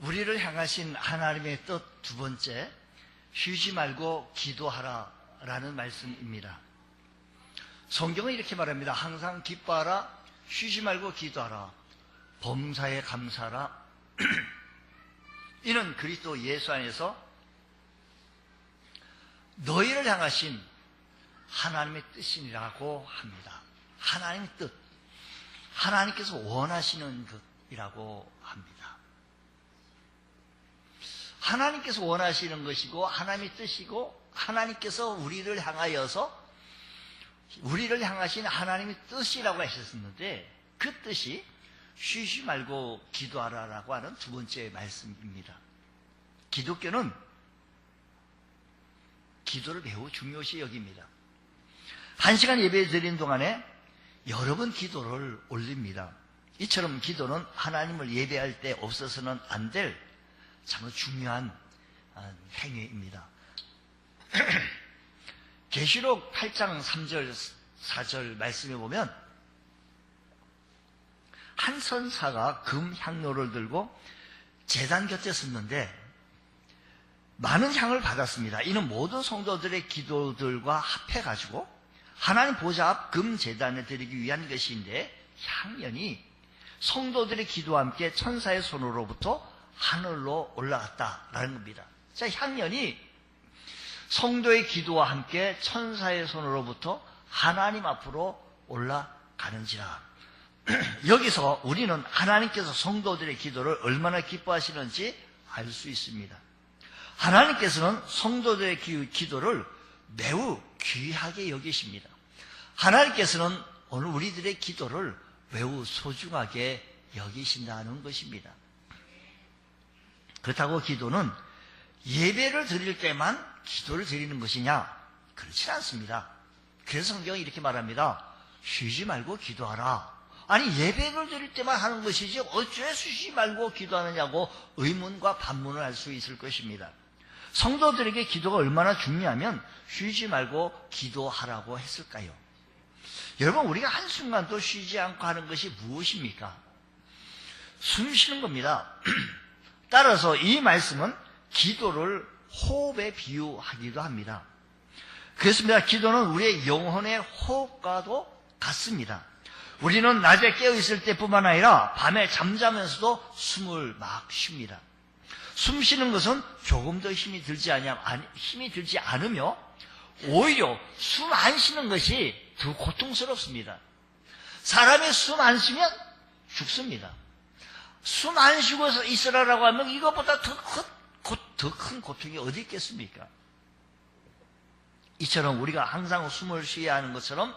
우리를 향하신 하나님의 뜻 두 번째, 쉬지 말고 기도하라라는 말씀입니다. 성경은 이렇게 말합니다. 항상 기뻐하라, 쉬지 말고 기도하라, 범사에 감사하라. 이는 그리스도 예수 안에서 너희를 향하신 하나님의 뜻이라고 합니다. 하나님의 뜻, 하나님께서 원하시는 것이라고 합니다. 하나님께서 원하시는 것이고 하나님의 뜻이고 하나님께서 우리를 향하신 하나님의 뜻이라고 하셨었는데, 그 뜻이 쉬지 말고 기도하라라고 하는 두 번째 말씀입니다. 기독교는 기도를 매우 중요시 여깁니다. 1시간 예배 드린 동안에 여러 번 기도를 올립니다. 이처럼 기도는 하나님을 예배할 때 없어서는 안 될 참 중요한 행위입니다. 계시록 8장 3절 4절 말씀에 보면 한 선사가 금 향로를 들고 제단 곁에 섰는데 많은 향을 받았습니다. 이는 모든 성도들의 기도들과 합해가지고 하나님 보좌 앞 금 제단에 드리기 위한 것인데, 향연이 성도들의 기도와 함께 천사의 손으로부터 하늘로 올라갔다라는 겁니다. 자, 향연이 성도의 기도와 함께 천사의 손으로부터 하나님 앞으로 올라가는지라. 여기서 우리는 하나님께서 성도들의 기도를 얼마나 기뻐하시는지 알 수 있습니다. 하나님께서는 성도들의 기도를 매우 귀하게 여기십니다. 하나님께서는 오늘 우리들의 기도를 매우 소중하게 여기신다는 것입니다. 그렇다고 기도는 예배를 드릴 때만 기도를 드리는 것이냐? 그렇지 않습니다. 그래서 성경이 이렇게 말합니다. 쉬지 말고 기도하라. 아니, 예배를 드릴 때만 하는 것이지 어째 쉬지 말고 기도하느냐고 의문과 반문을 할 수 있을 것입니다. 성도들에게 기도가 얼마나 중요하면 쉬지 말고 기도하라고 했을까요? 여러분, 우리가 한순간도 쉬지 않고 하는 것이 무엇입니까? 숨 쉬는 겁니다. 따라서 이 말씀은 기도를 호흡에 비유하기도 합니다. 그렇습니다. 기도는 우리의 영혼의 호흡과도 같습니다. 우리는 낮에 깨어있을 때뿐만 아니라 밤에 잠자면서도 숨을 막 쉽니다. 숨 쉬는 것은 조금 더 힘이 들지 않으며 오히려 숨 안 쉬는 것이 더 고통스럽습니다. 사람이 숨 안 쉬면 죽습니다. 숨 안 쉬고 있으라고 하면 이것보다 더 큰 고통이 어디 있겠습니까? 이처럼 우리가 항상 숨을 쉬어야 하는 것처럼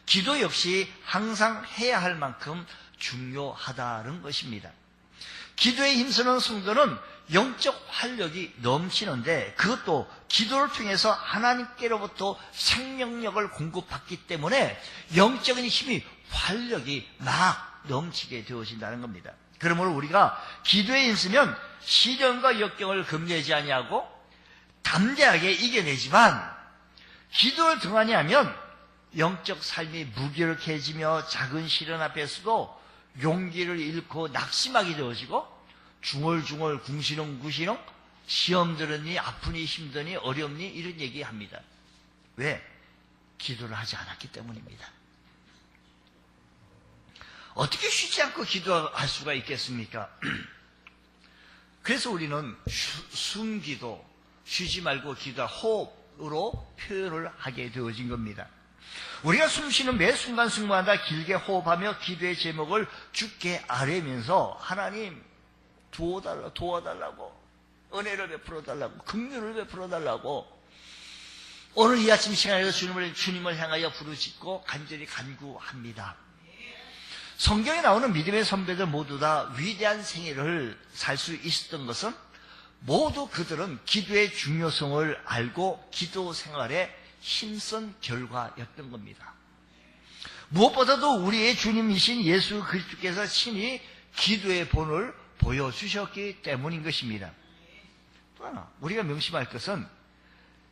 기도 역시 항상 해야 할 만큼 중요하다는 것입니다. 기도에 힘쓰는 성도는 영적 활력이 넘치는데, 그것도 기도를 통해서 하나님께로부터 생명력을 공급받기 때문에 영적인 힘이, 활력이 막 넘치게 되어진다는 겁니다. 그러므로 우리가 기도에 힘쓰면 시련과 역경을 금례하지 아니하고 담대하게 이겨내지만, 기도를 등한히 하면 영적 삶이 무기력해지며 작은 시련 앞에서도 용기를 잃고 낙심하게 되어지고 중얼중얼 궁시렁궁시렁 시험 들으니 아프니 힘드니 어렵니 이런 얘기합니다. 왜? 기도를 하지 않았기 때문입니다. 어떻게 쉬지 않고 기도할 수가 있겠습니까? 그래서 우리는 숨기도, 쉬지 말고 기도할 호흡으로 표현을 하게 되어진 겁니다. 우리가 숨쉬는 매 순간순간마다 길게 호흡하며 기도의 제목을 주께 아뢰면서 하나님 도와달라고, 은혜를 베풀어달라고, 긍휼을 베풀어달라고, 오늘 이 아침 시간에도 주님을 향하여 부르짖고 간절히 간구합니다. 성경에 나오는 믿음의 선배들 모두 다 위대한 생애를 살 수 있었던 것은 모두 그들은 기도의 중요성을 알고 기도 생활에 힘쓴 결과였던 겁니다. 무엇보다도 우리의 주님이신 예수 그리스도께서 친히 기도의 본을 보여주셨기 때문인 것입니다. 또 하나 우리가 명심할 것은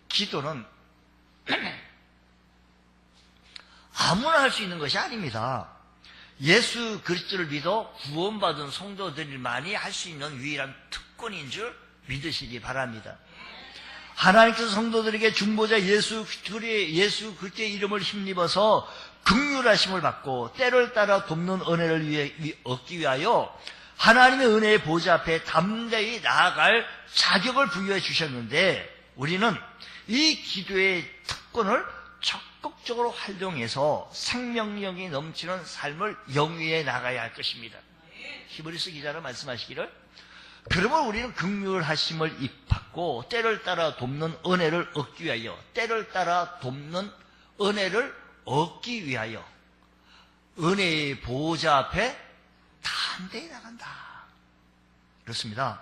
기도는 아무나 할 수 있는 것이 아닙니다. 예수 그리스도를 믿어 구원받은 성도들만이 할 수 있는 유일한 특권인 줄 믿으시기 바랍니다. 하나님께서 성도들에게 중보자 예수 그리스도의 이름을 힘입어서 긍휼하심을 받고 때를 따라 돕는 은혜를 얻기 위하여 하나님의 은혜의 보좌 앞에 담대히 나아갈 자격을 부여해 주셨는데, 우리는 이 기도의 특권을 적극적으로 활용해서 생명력이 넘치는 삶을 영위해 나가야 할 것입니다. 히브리서 기자는 말씀하시기를, 그러면 우리는 긍휼하심을 입받고 때를 따라 돕는 은혜를 얻기 위하여, 때를 따라 돕는 은혜를 얻기 위하여 은혜의 보호자 앞에 담대히 나간다. 그렇습니다.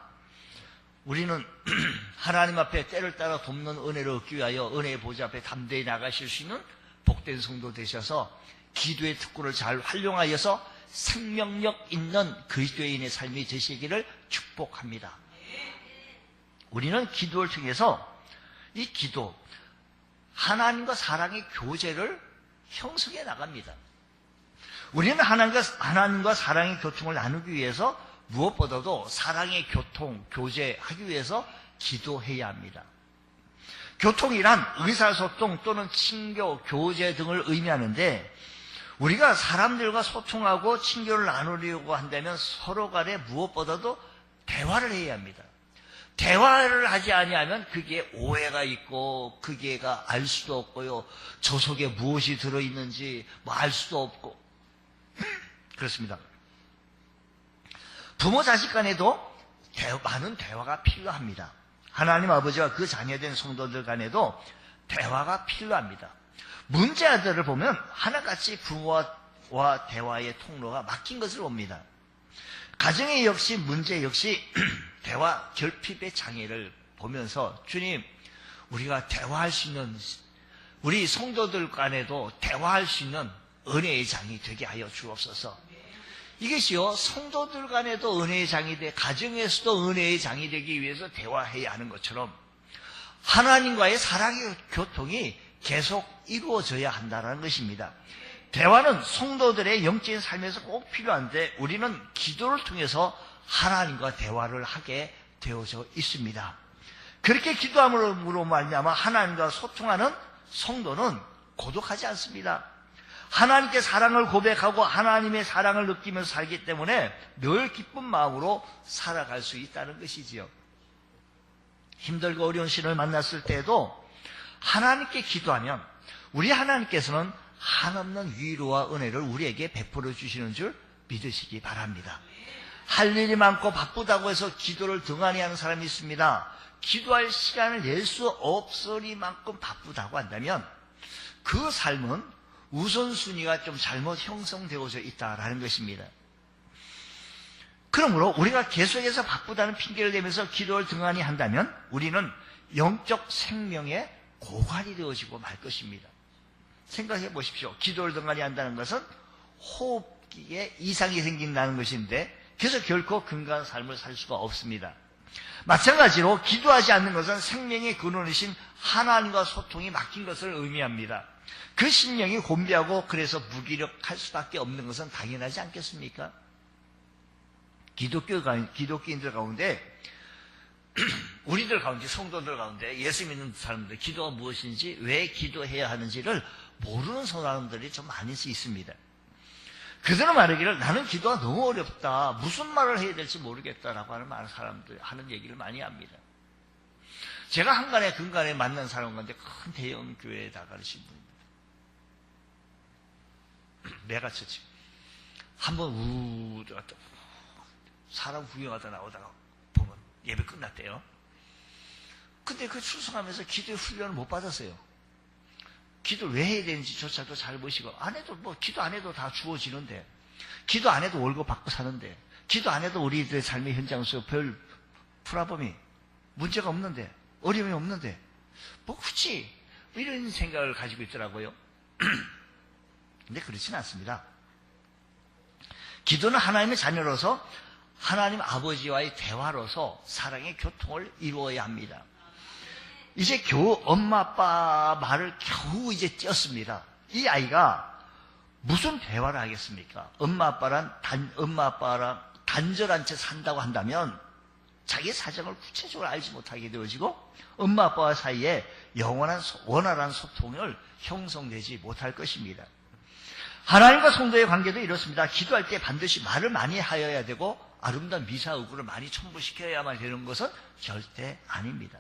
우리는 하나님 앞에 때를 따라 돕는 은혜를 얻기 위하여 은혜의 보호자 앞에 담대히 나가실 수 있는 복된 성도 되셔서 기도의 특권을 잘 활용하여서 생명력 있는 그리스도인의 삶이 되시기를 축복합니다. 우리는 기도를 통해서 이 기도, 하나님과 사랑의 교제를 형성해 나갑니다. 우리는 하나님과 사랑의 교통을 나누기 위해서 무엇보다도 사랑의 교제하기 위해서 기도해야 합니다. 교통이란 의사소통 또는 친교, 교제 등을 의미하는데, 우리가 사람들과 소통하고 친교를 나누려고 한다면 서로 간에 무엇보다도 대화를 해야 합니다. 대화를 하지 아니하면 그게 오해가 있고 그게가 알 수도 없고요. 저 속에 무엇이 들어있는지 알 수도 없고 그렇습니다. 부모 자식 간에도 많은 대화가 필요합니다. 하나님 아버지와 그 자녀된 성도들 간에도 대화가 필요합니다. 문제아들을 보면 하나같이 부모와 대화의 통로가 막힌 것을 봅니다. 가정의 역시 문제 역시 대화 결핍의 장애를 보면서, 주님, 우리가 대화할 수 있는, 우리 성도들 간에도 대화할 수 있는 은혜의 장이 되게 하여 주옵소서. 이것이요, 성도들 간에도 은혜의 장이 돼, 가정에서도 은혜의 장이 되기 위해서 대화해야 하는 것처럼 하나님과의 사랑의 교통이 계속 이루어져야 한다는 것입니다. 대화는 성도들의 영적인 삶에서 꼭 필요한데, 우리는 기도를 통해서 하나님과 대화를 하게 되어져 있습니다. 그렇게 기도함으로 말미암아 하나님과 소통하는 성도는 고독하지 않습니다. 하나님께 사랑을 고백하고 하나님의 사랑을 느끼면서 살기 때문에 늘 기쁜 마음으로 살아갈 수 있다는 것이지요. 힘들고 어려운 시를 만났을 때에도 하나님께 기도하면 우리 하나님께서는 한없는 위로와 은혜를 우리에게 베풀어 주시는 줄 믿으시기 바랍니다. 할 일이 많고 바쁘다고 해서 기도를 등한히 하는 사람이 있습니다. 기도할 시간을 낼 수 없으리만큼 바쁘다고 한다면 그 삶은 우선순위가 좀 잘못 형성되어져 있다라는 것입니다. 그러므로 우리가 계속해서 바쁘다는 핑계를 대면서 기도를 등한히 한다면 우리는 영적 생명의 고갈이 되어지고 말 것입니다. 생각해 보십시오. 기도를 등한히 한다는 것은 호흡기에 이상이 생긴다는 것인데, 그래서 결코 건강한 삶을 살 수가 없습니다. 마찬가지로 기도하지 않는 것은 생명의 근원이신 하나님과 소통이 막힌 것을 의미합니다. 그 심령이 곤비하고 그래서 무기력할 수밖에 없는 것은 당연하지 않겠습니까? 기독교인들 가운데 우리들 가운데, 성도들 가운데 예수 믿는 사람들, 기도가 무엇인지, 왜 기도해야 하는지를 모르는 사람들이 좀 많이 있습니다. 그들은 말하기를, 나는 기도가 너무 어렵다, 무슨 말을 해야 될지 모르겠다라고 하는 많은 사람들 하는 얘기를 많이 합니다. 제가 한간에 근간에 만난 사람 가운데 큰 대형 교회에 나가신 분입니다. 메가처치. 한번 들어갔다 사람 구경하다 나오다가 보면 예배 끝났대요. 근데 그 출석하면서 기도의 훈련을 못 받았어요. 기도를 왜 해야 되는지조차도 잘 모시고, 안 해도 기도 안 해도 다 주어지는데, 기도 안 해도 월급 받고 사는데, 기도 안 해도 우리들의 삶의 현장 속에 별 프라범이 문제가 없는데, 어려움이 없는데, 굳이 이런 생각을 가지고 있더라고요. 근데 그렇지는 않습니다. 기도는 하나님의 자녀로서 하나님 아버지와의 대화로서 사랑의 교통을 이루어야 합니다. 이제 겨우 엄마 아빠 말을 겨우 이제 띄었습니다. 이 아이가 무슨 대화를 하겠습니까? 엄마 아빠랑 단절한 채 산다고 한다면 자기 사정을 구체적으로 알지 못하게 되어지고 엄마 아빠와 사이에 영원한 원활한 소통을 형성되지 못할 것입니다. 하나님과 성도의 관계도 이렇습니다. 기도할 때 반드시 말을 많이 하여야 되고 아름다운 미사의구를 많이 첨부시켜야만 되는 것은 절대 아닙니다.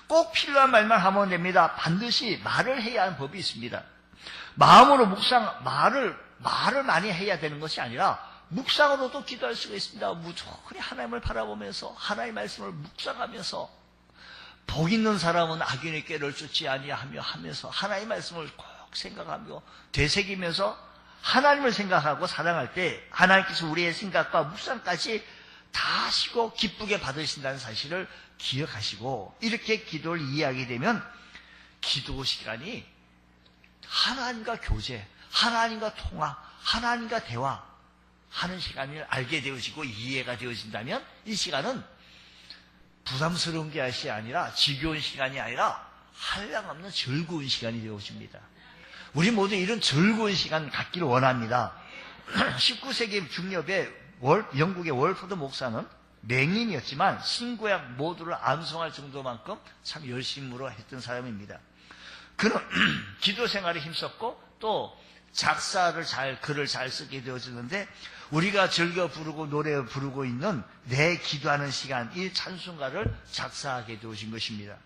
꼭 필요한 말만 하면 됩니다. 반드시 말을 해야 하는 법이 있습니다. 마음으로 말을 많이 해야 되는 것이 아니라 묵상으로도 기도할 수가 있습니다. 무조건 하나님을 바라보면서 하나님의 말씀을 묵상하면서 복 있는 사람은 악인의 꾀를 쫓지 아니하며 하면서 하나님의 말씀을 꼭 생각하며 되새기면서 하나님을 생각하고 사랑할 때 하나님께서 우리의 생각과 묵상까지 다 하시고 기쁘게 받으신다는 사실을 기억하시고 이렇게 기도를 이해하게 되면 기도 시간이 하나님과 교제, 하나님과 통화, 하나님과 대화하는 시간을 알게 되어지고 이해가 되어진다면 이 시간은 부담스러운 것이 아니라 지겨운 시간이 아니라 한량없는 즐거운 시간이 되어집니다. 우리 모두 이런 즐거운 시간 갖기를 원합니다. 19세기 중엽에 영국의 월포드 목사는 맹인이었지만 신구약 모두를 암송할 정도만큼 참 열심으로 했던 사람입니다. 그는 기도 생활에 힘썼고 또 글을 잘 쓰게 되어지는데 우리가 즐겨 부르고 노래 부르고 있는 내 기도하는 시간, 이 찬송가를 작사하게 되어진 것입니다.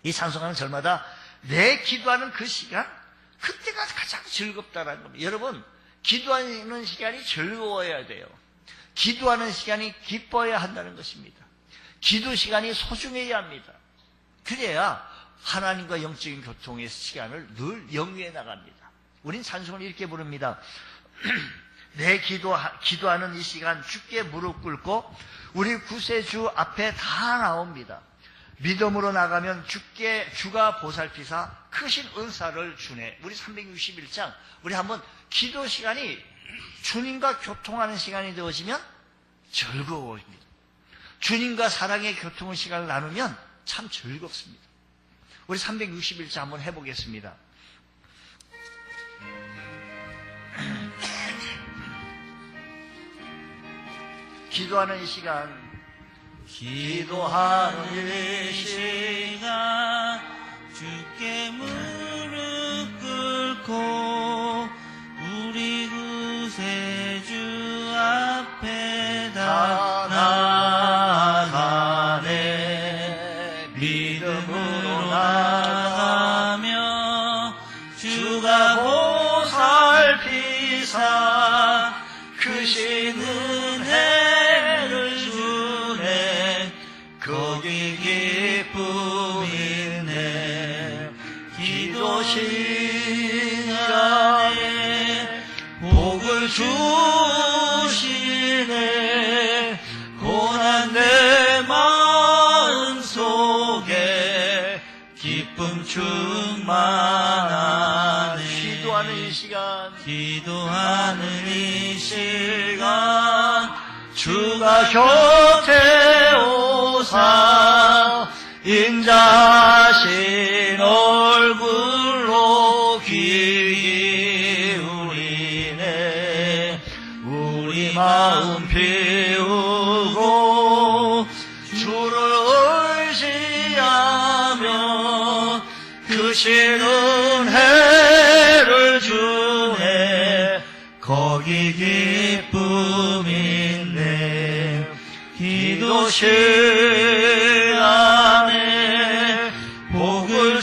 이 찬송가는 저마다 내 기도하는 그 시간, 그때가 가장 즐겁다라는 겁니다. 여러분, 기도하는 시간이 즐거워야 돼요. 기도하는 시간이 기뻐야 한다는 것입니다. 기도 시간이 소중해야 합니다. 그래야 하나님과 영적인 교통의 시간을 늘 영위해 나갑니다. 우린 찬송을 이렇게 부릅니다. 내 기도하는 이 시간 주께 무릎 꿇고 우리 구세주 앞에 다 나옵니다. 믿음으로 나가면 주가 보살피사 크신 은사를 주네. 우리 361장 우리 한번 기도 시간이 주님과 교통하는 시간이 되어지면 즐거워집니다. 주님과 사랑의 교통의 시간을 나누면 참 즐겁습니다. 우리 361장 한번 해보겠습니다. 기도하는 이 시간, 기도하는 이 시간 주께 무릎 꿇고 우리 구세주 앞에 다 나아가네. 믿음으로 나가며 주가 보살피사 크신 은혜를 주네. 거기 기쁨 있네. 기도 시간에 복을 주시네. 고난 내 마음 속에 기쁨 충만하네. 기도하는 이 시간, 기도하는 이 시간 주가 곁에 오사 인자신 얼굴로 귀 기울이네. 우리 마음 비우고 주를 의지하며 크신 은혜를 주네. 거기 기쁨 있네. 기도 시간에 복을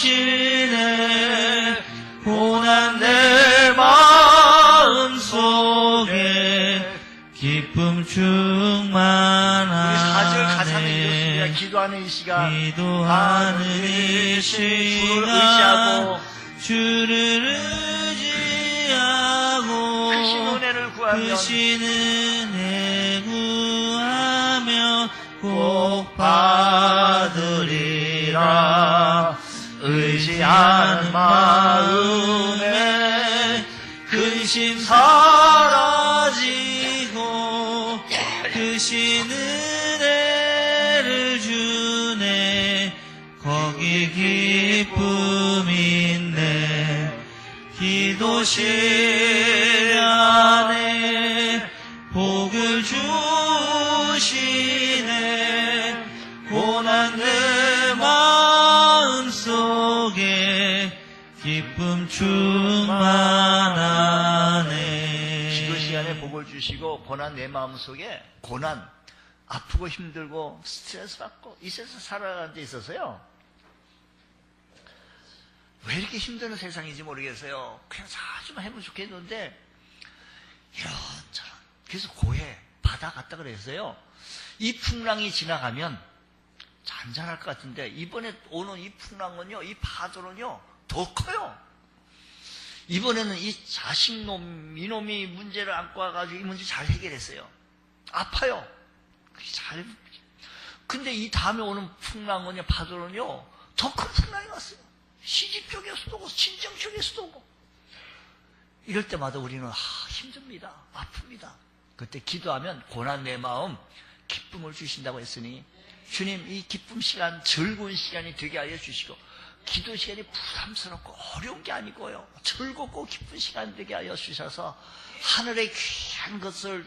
주시네. 고난 내 마음 속에 기쁨 충만하네. 우리 4절 가사는 이렇습니다. 기도하는 이 시간, 기도하는 이 시간 주를 의지하고 크신 은혜를 구하며 크신 은혜 구하며 꼭 받으리라. 의지하는 마음에 근심 사라지고 크신 은혜를 주네. 거기 기쁨 있네. 기도 시간에 복을 주 기쁨을 주시고 고난 내 마음속에 고난, 아프고 힘들고 스트레스 받고 이 세상 살아가는 데 있어서요. 왜 이렇게 힘든 세상인지 모르겠어요. 그냥 자주만 해보면 좋겠는데 이런저런. 그래서 고해 바다 갔다 그랬어요. 이 풍랑이 지나가면 잔잔할 것 같은데 이번에 오는 이 풍랑은요, 이 파도는요 더 커요. 이번에는 이 자식놈 이놈이 문제를 안고 와가지고 이 문제 잘 해결했어요. 아파요. 잘. 근데 이 다음에 오는 풍랑은요, 파도는요 더 큰 풍랑이 왔어요. 시집 쪽에서도 오고 친정 쪽에서도 오고. 이럴 때마다 우리는 힘듭니다. 아픕니다. 그때 기도하면 고난 내 마음 기쁨을 주신다고 했으니 주님 이 기쁨 시간, 즐거운 시간이 되게 하여 주시고 기도 시간이 부담스럽고 어려운 게 아니고요, 즐겁고 기쁜 시간 되게 하여 주셔서 하늘의 귀한 것을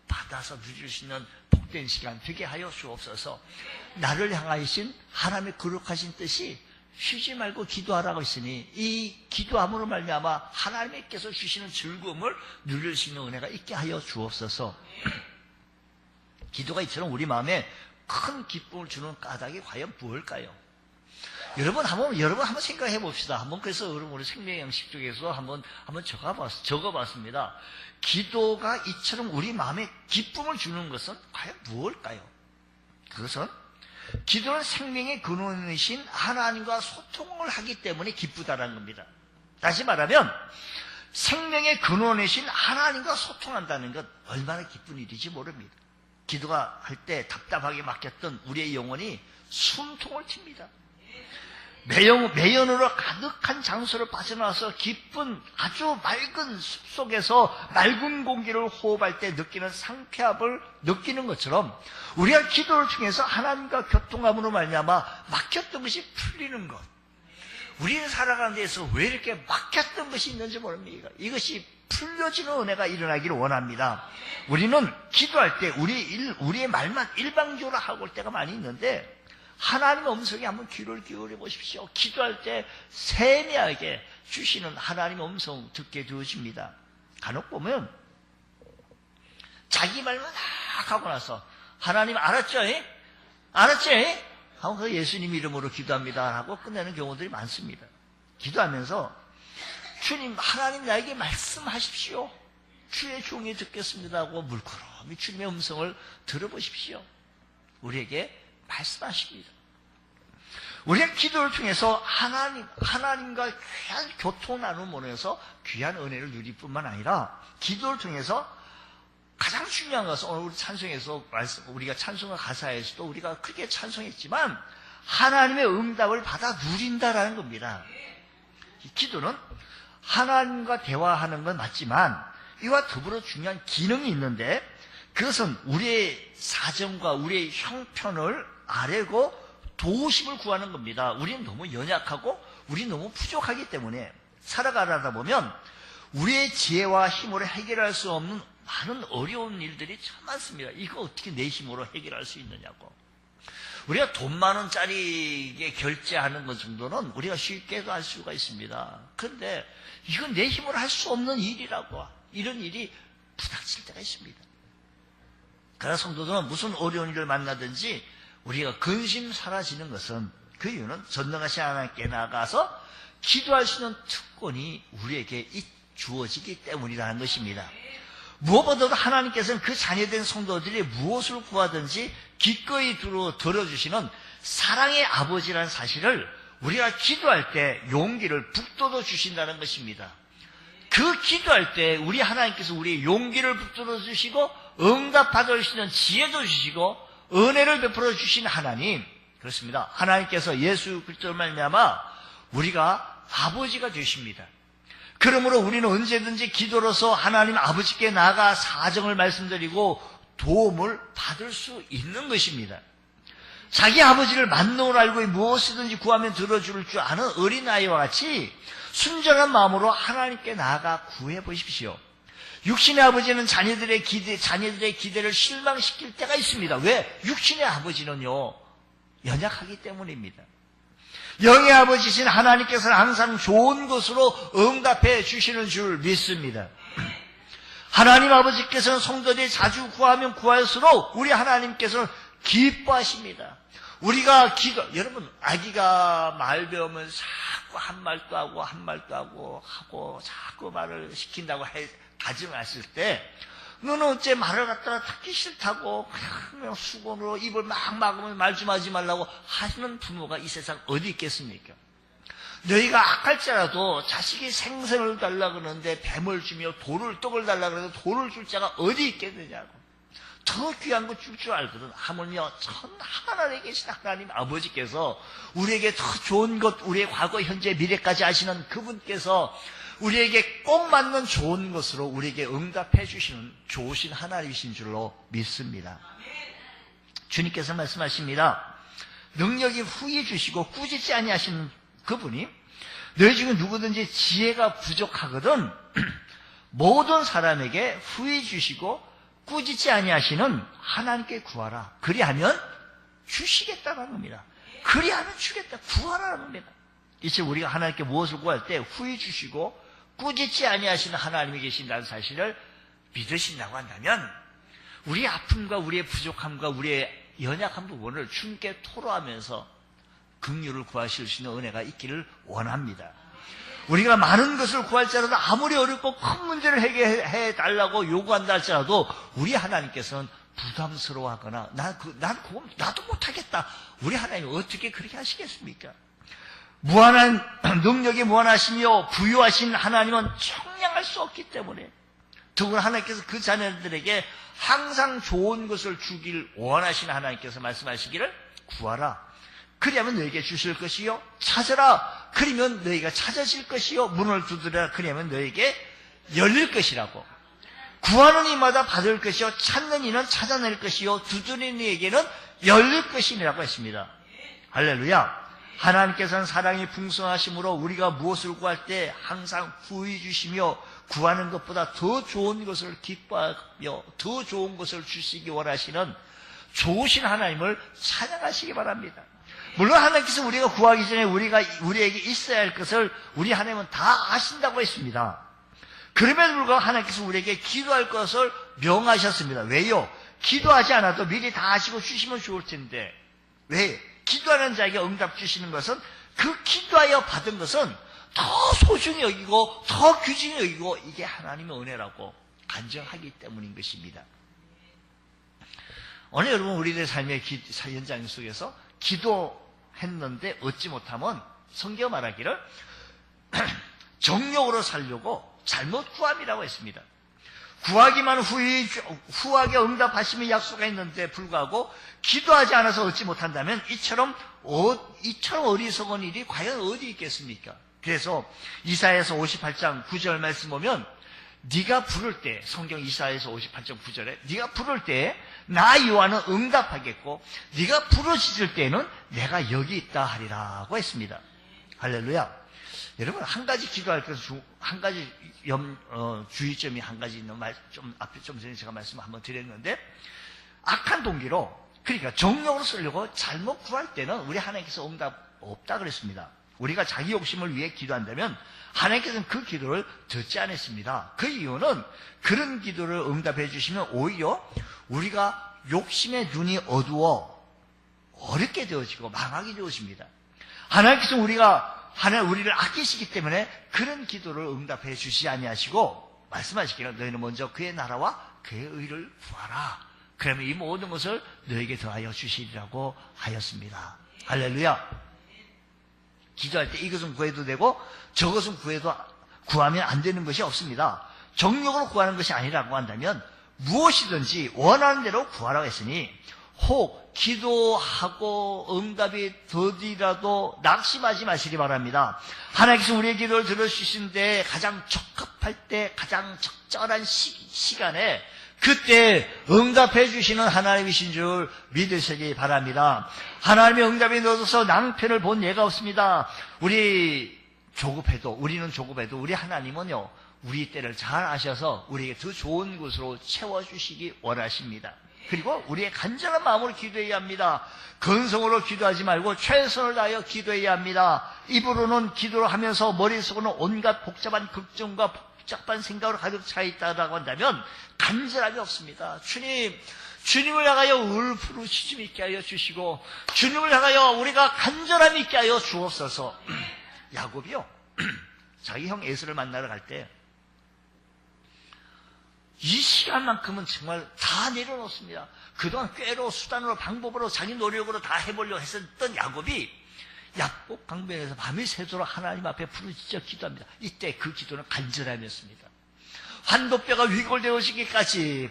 받아서 누릴 수 있는 복된 시간 되게 하여 주옵소서. 나를 향하신 하나님의 거룩하신 뜻이 쉬지 말고 기도하라고 했으니 이 기도함으로 말미암아 하나님께서 주시는 즐거움을 누릴 수 있는 은혜가 있게 하여 주옵소서. 기도가 이처럼 우리 마음에 큰 기쁨을 주는 까닭이 과연 무엇일까요? 여러분 한번 생각해 봅시다. 한번 그래서 우리 생명의 양식 쪽에서 한번 적어봤습니다. 기도가 이처럼 우리 마음에 기쁨을 주는 것은 과연 무엇일까요? 그것은 기도는 생명의 근원이신 하나님과 소통을 하기 때문에 기쁘다라는 겁니다. 다시 말하면 생명의 근원이신 하나님과 소통한다는 것 얼마나 기쁜 일인지 모릅니다. 기도가 할 때 답답하게 막혔던 우리의 영혼이 숨통을 튑니다. 매연으로 가득한 장소를 빠져나와서 깊은 아주 맑은 숲속에서 맑은 공기를 호흡할 때 느끼는 상쾌함을 느끼는 것처럼 우리가 기도를 통해서 하나님과 교통함으로 말미암아 막혔던 것이 풀리는 것. 우리는 살아가는 데에서 왜 이렇게 막혔던 것이 있는지 모릅니다. 이것이 풀려지는 은혜가 일어나기를 원합니다. 우리는 기도할 때 우리의 말만 일방적으로 하고 올 때가 많이 있는데 하나님의 음성에 한번 귀를 기울여 보십시오. 기도할 때 세미하게 주시는 하나님의 음성 듣게 되어집니다. 간혹 보면 자기 말만 딱 하고 나서 하나님 알았죠? 알았죠? 하고 그 예수님 이름으로 기도합니다 하고 끝내는 경우들이 많습니다. 기도하면서 주님 하나님 나에게 말씀하십시오. 주의 종이 듣겠습니다 하고 물끄러미 주님의 음성을 들어보십시오. 우리에게 말씀하십니다. 우리가 기도를 통해서 하나님과 귀한 교통 나눔으로 해서 귀한 은혜를 누릴 뿐만 아니라 기도를 통해서 가장 중요한 것은 오늘 우리 찬송에서 우리가 찬송과 가사에서도 우리가 크게 찬송했지만 하나님의 응답을 받아 누린다라는 겁니다. 이 기도는 하나님과 대화하는 건 맞지만 이와 더불어 중요한 기능이 있는데 그것은 우리의 사정과 우리의 형편을 아뢰고 도우심을 구하는 겁니다. 우리는 너무 연약하고 우리는 너무 부족하기 때문에 살아가다 보면 우리의 지혜와 힘으로 해결할 수 없는 많은 어려운 일들이 참 많습니다. 이거 어떻게 내 힘으로 해결할 수 있느냐고. 우리가 돈 10,000원짜리에 결제하는 것 정도는 우리가 쉽게도 할 수가 있습니다. 그런데 이건 내 힘으로 할 수 없는 일이라고. 이런 일이 부닥칠 때가 있습니다. 그러나 성도들은 무슨 어려운 일을 만나든지 우리가 근심 사라지는 것은 그 이유는 전능하신 하나님께 나아가서 기도할 수 있는 특권이 우리에게 주어지기 때문이라는 것입니다. 무엇보다도 하나님께서는 그 자녀된 성도들이 무엇을 구하든지 기꺼이 들어주시는 사랑의 아버지라는 사실을 우리가 기도할 때 용기를 북돋워 주신다는 것입니다. 그 기도할 때 우리 하나님께서 우리의 용기를 북돋워 주시고 응답받을 수 있는 지혜도 주시고 은혜를 베풀어 주신 하나님, 그렇습니다. 하나님께서 예수 그리스도로 말미암아 우리가 아버지가 되십니다. 그러므로 우리는 언제든지 기도로서 하나님 아버지께 나아가 사정을 말씀드리고 도움을 받을 수 있는 것입니다. 자기 아버지를 만능으로 알고 무엇이든지 구하면 들어줄 줄 아는 어린아이와 같이 순전한 마음으로 하나님께 나아가 구해 보십시오. 육신의 아버지는 자녀들의 기대를 실망시킬 때가 있습니다. 왜? 육신의 아버지는요, 연약하기 때문입니다. 영의 아버지신 하나님께서는 항상 좋은 것으로 응답해 주시는 줄 믿습니다. 하나님 아버지께서는 성도들이 자주 구하면 구할수록 우리 하나님께서는 기뻐하십니다. 우리가 여러분, 아기가 말 배우면 자꾸 한 말도 하고 자꾸 말을 시킨다고 다짐했을 때, 너는 어째 말을 갖다가 듣기 싫다고 그냥 수건으로 입을 막 막으면 말 좀 하지 말라고 하시는 부모가 이 세상 어디 있겠습니까? 너희가 악할지라도 자식이 생선을 달라 그러는데 뱀을 주며 떡을 달라 그러는데 돌을 줄 자가 어디 있겠느냐고. 더 귀한 거 줄 줄 알거든. 하물며 천 하늘에 계신 하나님 아버지께서 우리에게 더 좋은 것, 우리의 과거, 현재, 미래까지 아시는 그분께서 우리에게 꼭 맞는 좋은 것으로 우리에게 응답해 주시는 좋으신 하나님이신 줄로 믿습니다. 주님께서 말씀하십니다. 능력이 후히 주시고 꾸짖지 아니하시는 그분이 너희 중에 누구든지 지혜가 부족하거든 모든 사람에게 후히 주시고 꾸짖지 아니하시는 하나님께 구하라. 그리하면 주시겠다는 겁니다. 그리하면 주겠다. 구하라는 겁니다. 이제 우리가 하나님께 무엇을 구할 때 후히 주시고 꾸짖지 아니하시는 하나님이 계신다는 사실을 믿으신다고 한다면 우리의 아픔과 우리의 부족함과 우리의 연약한 부분을 주님께 토로하면서 긍휼을 구하실 수 있는 은혜가 있기를 원합니다. 우리가 많은 것을 구할지라도 아무리 어렵고 큰 문제를 해결해 달라고 요구한다 할지라도 우리 하나님께서는 부담스러워하거나 나도 못하겠다. 우리 하나님이 어떻게 그렇게 하시겠습니까? 무한한 능력이 무한하시며 부유하신 하나님은 청량할 수 없기 때문에 더구나 하나님께서 그 자녀들에게 항상 좋은 것을 주길 원하시는 하나님께서 말씀하시기를 구하라. 그리하면 너에게 주실 것이요 찾아라. 그리면 너희가 찾으실 것이요 문을 두드려라. 그리하면 너에게 열릴 것이라고. 구하는 이마다 받을 것이요 찾는 이는 찾아낼 것이요 두드리는 이에게는 열릴 것이라고 했습니다. 할렐루야. 하나님께서는 사랑이 풍성하심으로 우리가 무엇을 구할 때 항상 후히 주시며 구하는 것보다 더 좋은 것을 기뻐하며 더 좋은 것을 주시기 원하시는 좋으신 하나님을 찬양하시기 바랍니다. 물론 하나님께서 우리가 구하기 전에 우리에게 있어야 할 것을 우리 하나님은 다 아신다고 했습니다. 그럼에도 불구하고 하나님께서 우리에게 기도할 것을 명하셨습니다. 왜요? 기도하지 않아도 미리 다 아시고 주시면 좋을 텐데 왜? 기도하는 자에게 응답 주시는 것은 그 기도하여 받은 것은 더 소중히 여기고 더 귀중히 여기고 이게 하나님의 은혜라고 간증하기 때문인 것입니다. 오늘 여러분 우리들의 삶의 현장 속에서 기도했는데 얻지 못하면 성경 말하기를 정욕으로 살려고 잘못 구함이라고 했습니다. 구하기만 후하게 응답하심이 약속했는데 불구하고 기도하지 않아서 얻지 못한다면 이처럼 어리석은 일이 과연 어디 있겠습니까? 그래서 이사야서 58장 9절 말씀 보면 네가 부를 때 성경 이사야서 58장 9절에 네가 부를 때 나 여호와는 응답하겠고 네가 부르짖을 때에는 내가 여기 있다 하리라고 했습니다. 할렐루야. 여러분 한 가지 기도할 것은 한 가지 주의점이 한 가지 있는 말 좀 앞에 좀 전에 제가 말씀 한번 드렸는데 악한 동기로 그러니까 정욕으로 쓰려고 잘못 구할 때는 우리 하나님께서 응답 없다 그랬습니다. 우리가 자기 욕심을 위해 기도한다면 하나님께서는 그 기도를 듣지 않았습니다. 그 이유는 그런 기도를 응답해 주시면 오히려 우리가 욕심의 눈이 어두워 어렵게 되어지고 망하게 되어집니다. 하나님께서 우리를 아끼시기 때문에 그런 기도를 응답해 주시지 아니하시고 말씀하시기를 너희는 먼저 그의 나라와 그의 의를 구하라. 그러면 이 모든 것을 너에게 더하여 주시리라고 하였습니다. 할렐루야. 기도할 때 이것은 구해도 되고 저것은 구하면 안 되는 것이 없습니다. 정욕으로 구하는 것이 아니라고 한다면 무엇이든지 원하는 대로 구하라고 했으니 혹 기도하고 응답이 더디라도 낙심하지 마시기 바랍니다. 하나님께서 우리의 기도를 들어주시는데 가장 적합할 때 가장 적절한 시간에 그때 응답해 주시는 하나님이신 줄 믿으시기 바랍니다. 하나님의 응답이 늦어서 낭패를 본 예가 없습니다. 우리는 조급해도 우리 하나님은요 우리 때를 잘 아셔서 우리에게 더 좋은 것으로 채워주시기 원하십니다. 그리고 우리의 간절한 마음으로 기도해야 합니다. 건성으로 기도하지 말고 최선을 다하여 기도해야 합니다. 입으로는 기도를 하면서 머릿속으로는 온갖 복잡한 걱정과 복잡한 생각으로 가득 차 있다고 한다면 간절함이 없습니다. 주님을 향하여 울부짖음 있게 하여 주시고 주님을 향하여 우리가 간절함 있게 하여 주옵소서. 야곱이요 자기 형 에서를 만나러 갈 때 이 시간만큼은 정말 다 내려놓습니다. 그동안 꾀로 수단으로 방법으로 자기 노력으로 다 해보려고 했었던 야곱이 야곱 강변에서 밤이 새도록 하나님 앞에 부르짖어 기도합니다. 이때 그 기도는 간절함이었습니다. 환도뼈가 위골되어지기까지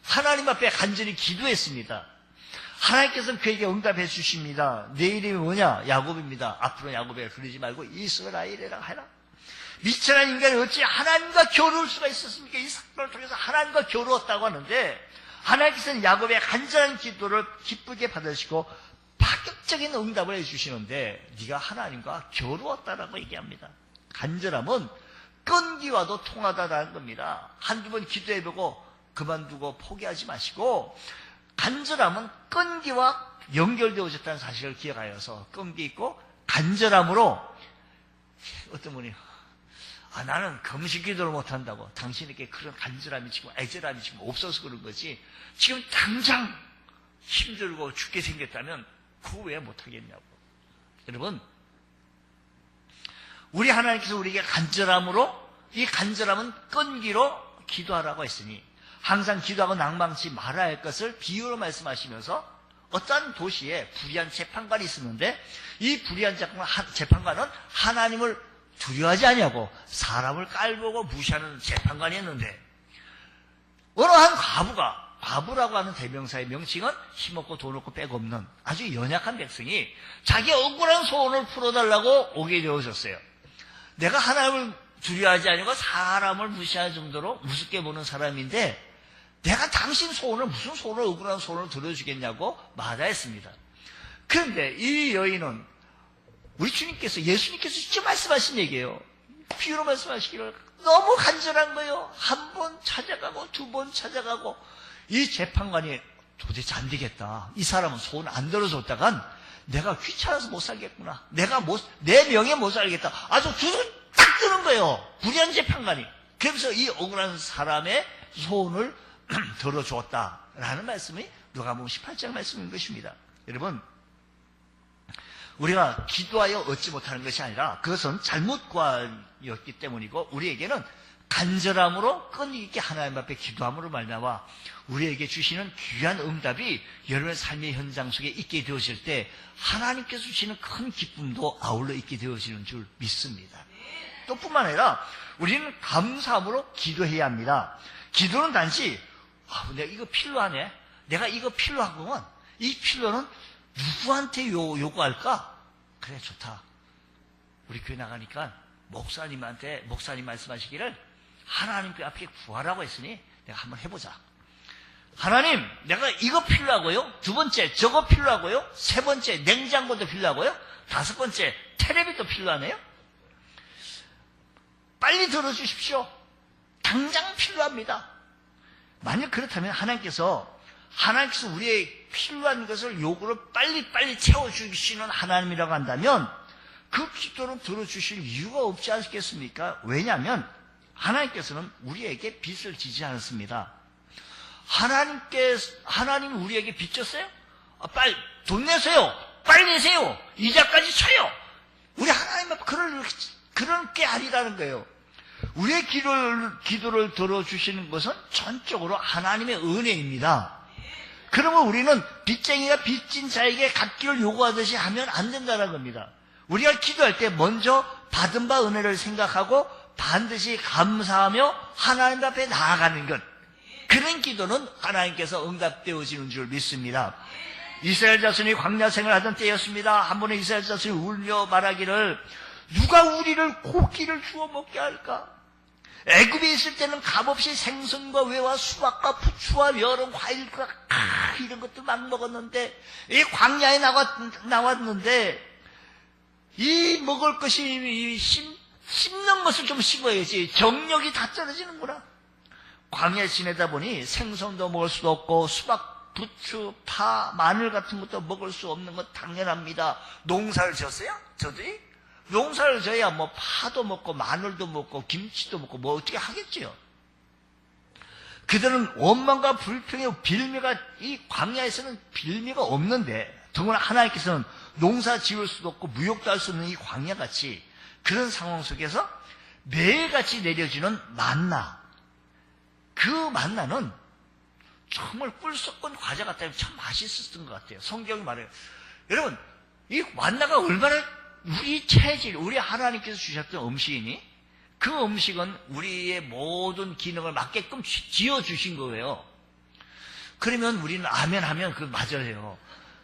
하나님 앞에 간절히 기도했습니다. 하나님께서는 그에게 응답해 주십니다. 내 이름이 뭐냐? 야곱입니다. 앞으로 야곱이라 부르지 말고 이스라엘이라 하라. 미천한 인간이 어찌 하나님과 겨룰 수가 있었습니까? 이 사건을 통해서 하나님과 겨루었다고 하는데 하나님께서는 야곱의 간절한 기도를 기쁘게 받으시고 파격적인 응답을 해주시는데 네가 하나님과 겨루었다라고 얘기합니다. 간절함은 끈기와도 통하다라는 겁니다. 한두 번 기도해보고 그만두고 포기하지 마시고 간절함은 끈기와 연결되어졌다는 사실을 기억하여서 끈기 있고 간절함으로 어떤 분이 나는 금식 기도를 못한다고. 당신에게 그런 간절함이 지금 애절함이 지금 없어서 그런 거지 지금 당장 힘들고 죽게 생겼다면 그거 왜 못하겠냐고. 여러분 우리 하나님께서 우리에게 간절함으로 이 간절함은 끈기로 기도하라고 했으니 항상 기도하고 낭망치 말아야 할 것을 비유로 말씀하시면서 어떤 도시에 불의한 재판관이 있었는데 이 불의한 재판관은 하나님을 두려워하지 아니하고 사람을 깔보고 무시하는 재판관이었는데 어느 한 과부라고 하는 대명사의 명칭은 힘없고 돈 없고 빽 없는 아주 연약한 백성이 자기 억울한 소원을 풀어달라고 오게 되어졌어요. 내가 하나님을 두려워하지 아니고 사람을 무시할 정도로 우습게 보는 사람인데 내가 당신 소원을 무슨 소원을 억울한 소원을 들어주겠냐고 마다했습니다. 그런데 이 여인은 우리 주님께서 예수님께서 직접 말씀하신 얘기예요. 비유로 말씀하시기를 너무 간절한 거예요. 한 번 찾아가고 두 번 찾아가고 이 재판관이 도대체 안 되겠다. 이 사람은 소원 안 들어줬다간 내가 귀찮아서 못 살겠구나. 내 명예 못 살겠다. 아주 두손 딱 뜨는 거예요. 불의한 재판관이. 그래서 이 억울한 사람의 소원을 들어주었다라는 말씀이 누가복음 18장 말씀인 것입니다. 여러분 우리가 기도하여 얻지 못하는 것이 아니라 그것은 잘못 구하였기 때문이고 우리에게는 간절함으로 끈기 있게 하나님 앞에 기도함으로 말미암아 우리에게 주시는 귀한 응답이 여러분의 삶의 현장 속에 있게 되어질 때 하나님께서 주시는 큰 기쁨도 아울러 있게 되어지는 줄 믿습니다. 또 뿐만 아니라 우리는 감사함으로 기도해야 합니다. 기도는 단지 내가 이거 필요하네. 내가 이거 필요하구먼. 이 필요는 누구한테 요구할까? 그래 좋다. 우리 교회 나가니까 목사님 말씀하시기를 하나님 앞에 구하라고 했으니 내가 한번 해보자. 하나님 내가 이거 필요하고요. 두 번째 저거 필요하고요. 세 번째 냉장고도 필요하고요. 다섯 번째 텔레비도 필요하네요. 빨리 들어주십시오. 당장 필요합니다. 만약 그렇다면 하나님께서 우리의 필요한 것을 요구를 빨리빨리 채워주시는 하나님이라고 한다면 그 기도를 들어주실 이유가 없지 않겠습니까? 왜냐하면 하나님께서는 우리에게 빚을 지지 않았습니다. 하나님 우리에게 빚 졌어요? 빨리 돈 내세요. 빨리 내세요. 이자까지 쳐요. 우리 하나님 앞에 그런 게 아니라는 거예요. 우리의 기도를 들어주시는 것은 전적으로 하나님의 은혜입니다. 그러면 우리는 빚쟁이가 빚진 자에게 갚기를 요구하듯이 하면 안 된다는 겁니다. 우리가 기도할 때 먼저 받은 바 은혜를 생각하고 반드시 감사하며 하나님 앞에 나아가는 것. 그런 기도는 하나님께서 응답되어지는 줄 믿습니다. 이스라엘 자손이 광야 생활하던 때였습니다. 한 번에 이스라엘 자손이 울며 말하기를 누가 우리를 고기를 주워 먹게 할까? 애굽에 있을 때는 값없이 생선과 외와 수박과 부추와 여러 과일과 이런 것들 막 먹었는데 이 광야에 나왔는데 이 먹을 것이 씹는 것을 좀 씹어야지 정력이 다 떨어지는구나. 광야에 지내다 보니 생선도 먹을 수도 없고 수박, 부추, 파, 마늘 같은 것도 먹을 수 없는 건 당연합니다. 농사를 지었어요? 저들이? 농사를 져야 뭐 파도 먹고 마늘도 먹고 김치도 먹고 뭐 어떻게 하겠지요. 그들은 원망과 불평의 빌미가, 이 광야에서는 빌미가 없는데, 더구나 하나님께서는 농사 지을 수도 없고 무역도 할 수 없는 이 광야같이 그런 상황 속에서 매일같이 내려지는 만나, 그 만나는 정말 꿀 섞은 과자 같다면 참 맛있었던 것 같아요. 성경이 말해요. 여러분, 이 만나가 얼마나 우리 체질, 우리 하나님께서 주셨던 음식이니, 그 음식은 우리의 모든 기능을 맞게끔 지어주신 거예요. 그러면 우리는 아멘 하면 그거 맞아요.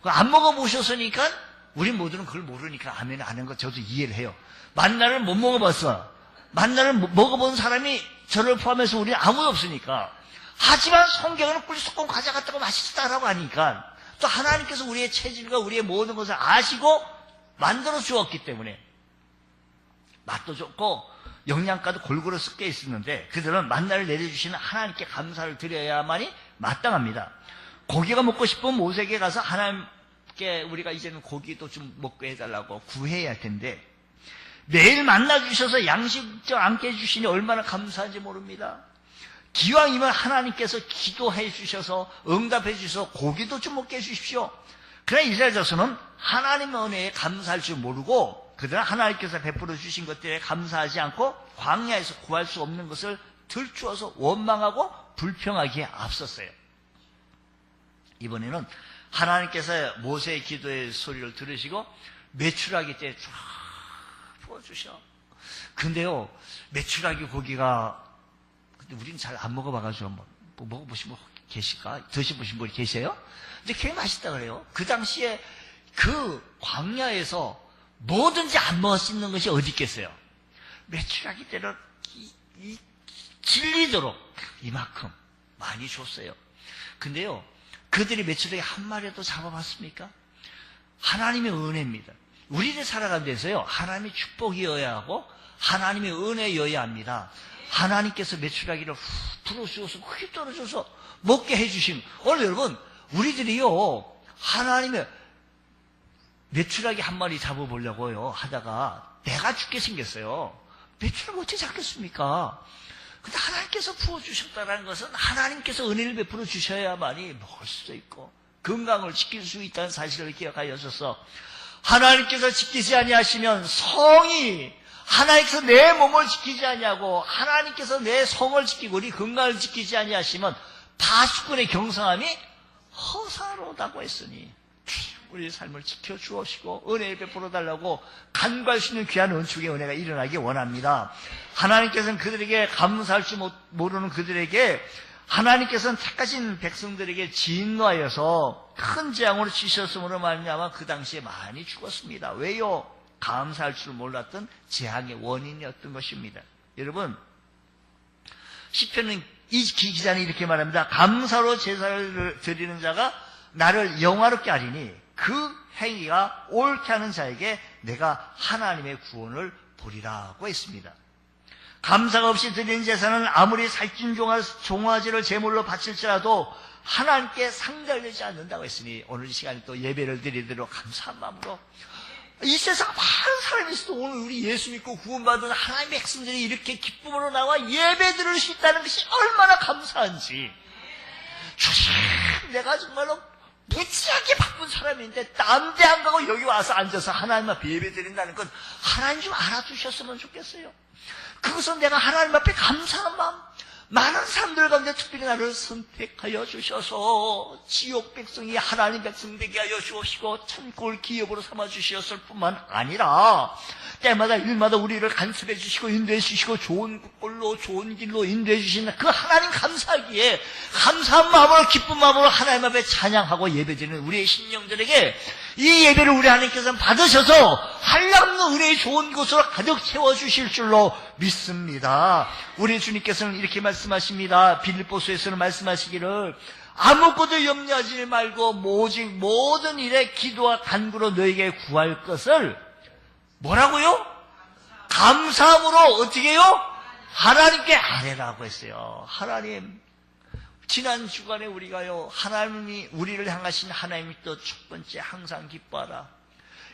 안 먹어보셨으니까, 우리 모두는 그걸 모르니까 아멘 안 하는 거 저도 이해를 해요. 만나를 못 먹어봤어. 만나를 먹어본 사람이 저를 포함해서 우리는 아무도 없으니까. 하지만 성경은 꿀 섞은 과자 같다고 맛있다라고 하니까, 또 하나님께서 우리의 체질과 우리의 모든 것을 아시고 만들어 주었기 때문에 맛도 좋고 영양가도 골고루 섞여 있었는데, 그들은 만나를 내려주시는 하나님께 감사를 드려야만이 마땅합니다. 고기가 먹고 싶으면 모세에게 가서 하나님께 우리가 이제는 고기도 좀 먹게 해달라고 구해야 할 텐데, 매일 만나주셔서 양식적 않게 해주시니 얼마나 감사한지 모릅니다. 기왕이면 하나님께서 기도해 주셔서 응답해 주셔서 고기도 좀 먹게 해주십시오. 그러나 이스라엘 자손은 하나님의 은혜에 감사할 줄 모르고, 그들은 하나님께서 베풀어 주신 것들에 감사하지 않고 광야에서 구할 수 없는 것을 들추어서 원망하고 불평하기에 앞섰어요. 이번에는 하나님께서 모세의 기도의 소리를 들으시고 메추라기 때 쫙 부어주셔. 근데요, 메추라기 고기가, 근데 우리는 잘 안 먹어봐가지고 뭐 먹어보신 분 계실까? 드셔보신 분이 계세요? 근데 굉장히 맛있다 그래요. 그 당시에 그 광야에서 뭐든지 안 먹을 수 있는 것이 어디 있겠어요? 메추라기 때를 질리도록 이만큼 많이 줬어요. 근데요, 그들이 메추라기 한 마리라도 잡아봤습니까? 하나님의 은혜입니다. 우리를 살아가는 데서요, 하나님의 축복이어야 하고 하나님의 은혜여야 합니다. 하나님께서 메추라기를 훅 불어주어서 휙 떨어져서 먹게 해주신, 오늘 여러분, 우리들이요, 하나님의 메추라기 한 마리 잡아보려고요 하다가 내가 죽게 생겼어요. 메추라기 어떻게 잡겠습니까? 근데 하나님께서 부어주셨다는 것은 하나님께서 은혜를 베풀어 주셔야만이 먹을 수도 있고 건강을 지킬 수 있다는 사실을 기억하여서, 하나님께서 지키지 아니하시면 성이, 하나님께서 내 몸을 지키지 아니하고 하나님께서 내 성을 지키고 우리 건강을 지키지 아니하시면 파수꾼의 경성함이 허사로다고 했으니 우리의 삶을 지켜주옵시고 은혜를 베풀어 달라고 간구할 수 있는 귀한 은축의 은혜가 일어나기 원합니다. 하나님께서는 그들에게 감사할 줄 모르는 그들에게, 하나님께서는 택하신 백성들에게 진노하여서 큰 재앙으로 치셨으므로 말미암아 그 당시에 많이 죽었습니다. 왜요? 감사할 줄 몰랐던 재앙의 원인이었던 것입니다. 여러분, 시편은 이 기자는 이렇게 말합니다. 감사로 제사를 드리는 자가 나를 영화롭게 하리니 그 행위가 옳게 하는 자에게 내가 하나님의 구원을 보리라고 했습니다. 감사가 없이 드리는 제사는 아무리 살찐 종아지를 제물로 바칠지라도 하나님께 상달되지 않는다고 했으니, 오늘 이 시간에 또 예배를 드리도록 감사한 마음으로, 이 세상 많은 사람이 있어도 오늘 우리 예수 믿고 구원받은 하나님의 백성들이 이렇게 기쁨으로 나와 예배 드릴 수 있다는 것이 얼마나 감사한지. 주님, 내가 정말로 무지하게 바쁜 사람인데 딴 데 안 가고 여기 와서 앉아서 하나님 앞에 예배 드린다는 건 하나님 좀 알아주셨으면 좋겠어요. 그것은 내가 하나님 앞에 감사한 마음, 많은 사람들 가운데 특별히 나를 선택하여 주셔서 지옥 백성이 하나님 백성 되게 하여 주옵시고 천국을 기업으로 삼아 주셨을 뿐만 아니라 때마다 일마다 우리를 간섭해 주시고 인도해 주시고 좋은 꼴로 좋은 길로 인도해 주시는 그 하나님 감사하기에 감사한 마음으로 기쁜 마음으로 하나님 앞에 찬양하고 예배드리는 우리의 신령들에게 이 예배를 우리 하나님께서는 받으셔서 한량없는 은혜의 좋은 곳으로 가득 채워주실 줄로 믿습니다. 우리 주님께서는 이렇게 말씀하십니다. 빌립보서에서는 말씀하시기를 아무것도 염려하지 말고 오직 모든 일에 기도와 간구로 너에게 구할 것을 뭐라고요? 감사함으로 어떻게 해요? 하나님께 아뢰라고 했어요. 하나님, 지난 주간에 우리가요, 하나님이 우리를 향하신 하나님이 또 첫 번째 항상 기뻐하라.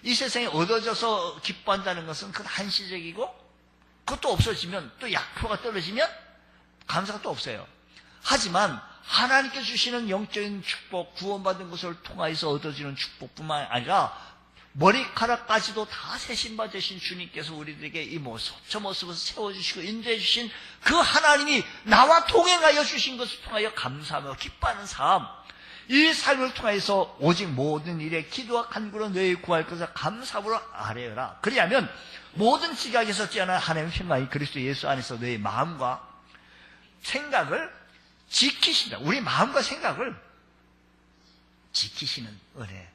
이 세상에 얻어져서 기뻐한다는 것은 그건 한시적이고, 그것도 없어지면, 또 약효가 떨어지면 감사가 또 없어요. 하지만 하나님께 주시는 영적인 축복, 구원받은 것을 통하여서 얻어지는 축복뿐만 아니라 머리카락까지도 다 세신받으신 주님께서 우리들에게 이 모습, 저 모습을 세워주시고 인도해 주신 그 하나님이 나와 동행하여 주신 것을 통하여 감사하며 기뻐하는 삶, 이 삶을 통해서 오직 모든 일에 기도와 간구로 너희 구할 것을 감사함으로 아뢰어라. 그리하면 모든 지각에서 뛰어난 하나님의 평강이 그리스도 예수 안에서 너희 마음과 생각을 지키신다. 우리 마음과 생각을 지키시는 은혜.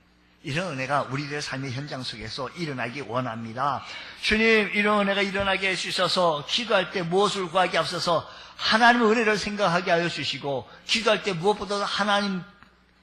이런 은혜가 우리들의 삶의 현장 속에서 일어나기 원합니다. 주님, 이런 은혜가 일어나게 해주셔서 기도할 때 무엇을 구하기 앞서서 하나님의 은혜를 생각하게 하여 주시고, 기도할 때 무엇보다도 하나님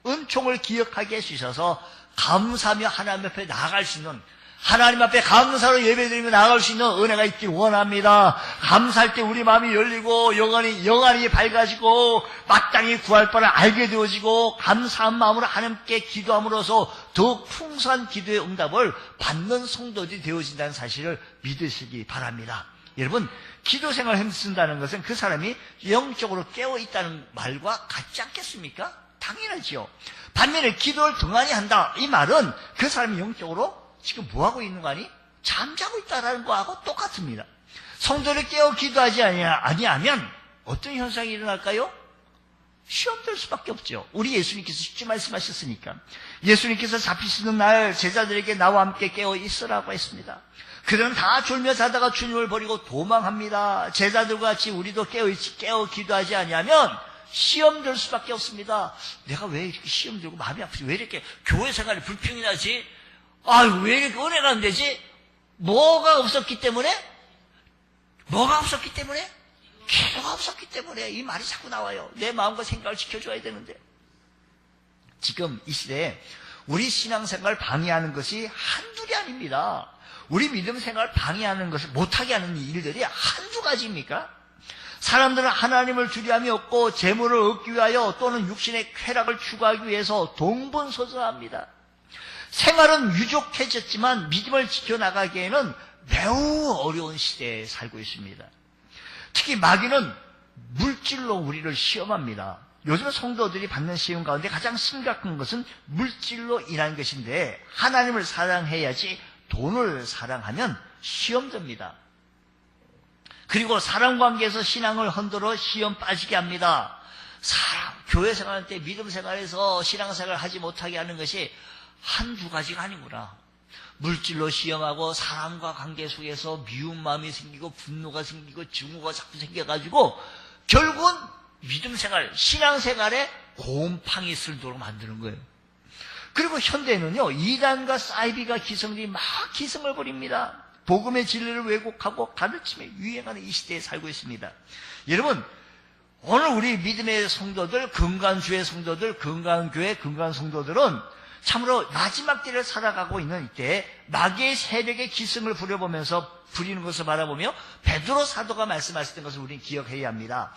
은총을 기억하게 해주셔서 감사하며 하나님 앞에 나아갈 수 있는, 하나님 앞에 감사로 예배드리며 나아갈 수 있는 은혜가 있길 원합니다. 감사할 때 우리 마음이 열리고 영안이 밝아지고 마땅히 구할 바를 알게 되어지고 감사한 마음으로 하나님께 기도함으로써 더욱 풍성한 기도의 응답을 받는 성도들이 되어진다는 사실을 믿으시기 바랍니다. 여러분, 기도 생활을 힘쓴다는 것은 그 사람이 영적으로 깨어있다는 말과 같지 않겠습니까? 당연하지요. 반면에 기도를 등한히 한다, 이 말은 그 사람이 영적으로 지금 뭐하고 있는 거 아니? 잠자고 있다라는 거하고 똑같습니다. 성도를 깨워 기도하지 아니하면 어떤 현상이 일어날까요? 시험될 수밖에 없죠. 우리 예수님께서 쉽게 말씀하셨으니까. 예수님께서 잡히시는 날 제자들에게 나와 함께 깨어 있으라고 했습니다. 그들은 다 졸며 자다가 주님을 버리고 도망합니다. 제자들과 같이 우리도 깨어 기도하지 아니하면 시험될 수밖에 없습니다. 내가 왜 이렇게 시험 들고 마음이 아프지? 왜 이렇게 교회 생활이 불평이 나지? 아유, 왜 이렇게 은혜가 안 되지? 뭐가 없었기 때문에? 기도가 없었기 때문에 이 말이 자꾸 나와요. 내 마음과 생각을 지켜줘야 되는데. 지금 이 시대에 우리 신앙생활을 방해하는 것이 한둘이 아닙니다. 우리 믿음 생활을 방해하는 것을 못하게 하는 일들이 한두 가지입니까? 사람들은 하나님을 두려움이 없고 재물을 얻기 위하여 또는 육신의 쾌락을 추구하기 위해서 동분서주합니다. 생활은 유족해졌지만 믿음을 지켜나가기에는 매우 어려운 시대에 살고 있습니다. 특히 마귀는 물질로 우리를 시험합니다. 요즘 성도들이 받는 시험 가운데 가장 심각한 것은 물질로 인한 것인데, 하나님을 사랑해야지 돈을 사랑하면 시험됩니다. 그리고 사람관계에서 신앙을 흔들어 시험 빠지게 합니다. 교회 생활할 때 믿음 생활에서 신앙생활을 하지 못하게 하는 것이 한두 가지가 아니구나. 물질로 시험하고 사람과 관계 속에서 미운 마음이 생기고 분노가 생기고 증오가 자꾸 생겨가지고 결국은 믿음 생활, 신앙 생활에 곰팡이 쓸도록 만드는 거예요. 그리고 현대는요, 이단과 사이비가 기성들이 막 기승을 부립니다. 복음의 진리를 왜곡하고 가르침에 유행하는 이 시대에 살고 있습니다. 여러분, 오늘 우리 믿음의 성도들, 건강주의 성도들, 건강교회, 건강성도들은 참으로 마지막 때를 살아가고 있는 이때 마귀의 세력의 기승을 부리는 것을 바라보며 베드로 사도가 말씀하셨던 것을 우리는 기억해야 합니다.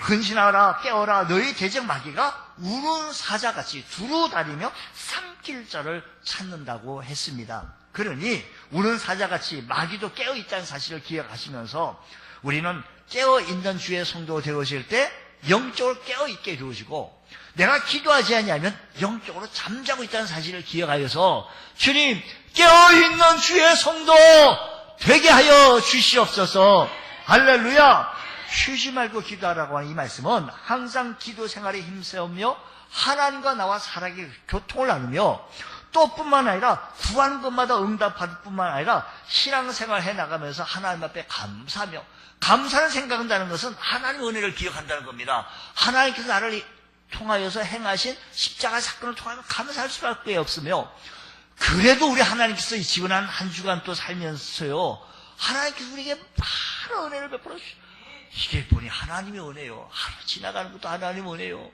근신하라, 깨어라, 너희 대적 마귀가 우는 사자같이 두루 다니며 삼킬 자를 찾는다고 했습니다. 그러니 우는 사자같이 마귀도 깨어있다는 사실을 기억하시면서 우리는 깨어있는 주의 성도 되어질 때 영적으로 깨어있게 되어지고, 내가 기도하지 않으면 영적으로 잠자고 있다는 사실을 기억하여서 주님, 깨어있는 주의 성도 되게 하여 주시옵소서. 할렐루야. 쉬지 말고 기도하라고 하는 이 말씀은 항상 기도 생활에 힘쓰며 하나님과 나와 살아가게 교통을 나누며, 또 뿐만 아니라 구하는 것마다 응답받을 뿐만 아니라 신앙생활 해나가면서 하나님 앞에 감사하며, 감사를 생각한다는 것은 하나님의 은혜를 기억한다는 겁니다. 하나님께서 나를 통하여서 행하신 십자가 사건을 통하여 감사할 수밖에 없으며, 그래도 우리 하나님께서 이 지난 한 주간 또 살면서요, 하나님께서 우리에게 많은 은혜를 베풀어 주시고 이게 보니 하나님의 은혜요. 하루 지나가는 것도 하나님의 은혜요.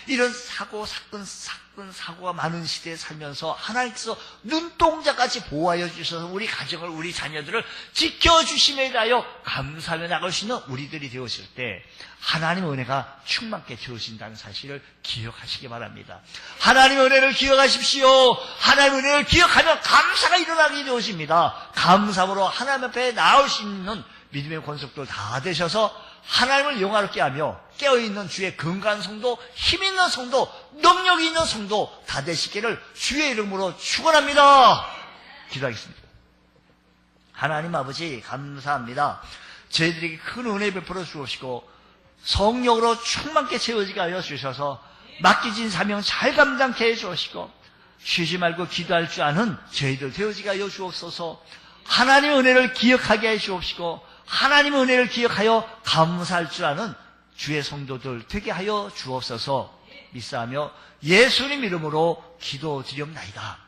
이런 사고가 많은 시대에 살면서 하나님께서 눈동자같이 보호하여 주셔서 우리 가정을, 우리 자녀들을 지켜주심에 대하여 감사하며 나갈 수 있는 우리들이 되었을 때 하나님의 은혜가 충만케 채우신다는 사실을 기억하시기 바랍니다. 하나님의 은혜를 기억하십시오. 하나님의 은혜를 기억하면 감사가 일어나게 되어집니다. 감사로 하나님 앞에 나올 수 있는 믿음의 권속들 다 되셔서 하나님을 영화롭게 하며 깨어있는 주의 건강한 성도, 힘있는 성도, 능력 있는 성도 다 되시기를 주의 이름으로 축원합니다. 기도하겠습니다. 하나님 아버지 감사합니다. 저희들에게 큰 은혜 베풀어 주시고 성령으로 충만케 채워지게 하여 주셔서 맡기진 사명 잘 감당케 해 주시고 쉬지 말고 기도할 줄 아는 저희들 되어지게 하여 주옵소서. 하나님의 은혜를 기억하게 해 주옵시고 하나님의 은혜를 기억하여 감사할 줄 아는 주의 성도들 되게 하여 주옵소서. 믿사하며 예수님 이름으로 기도드리옵나이다.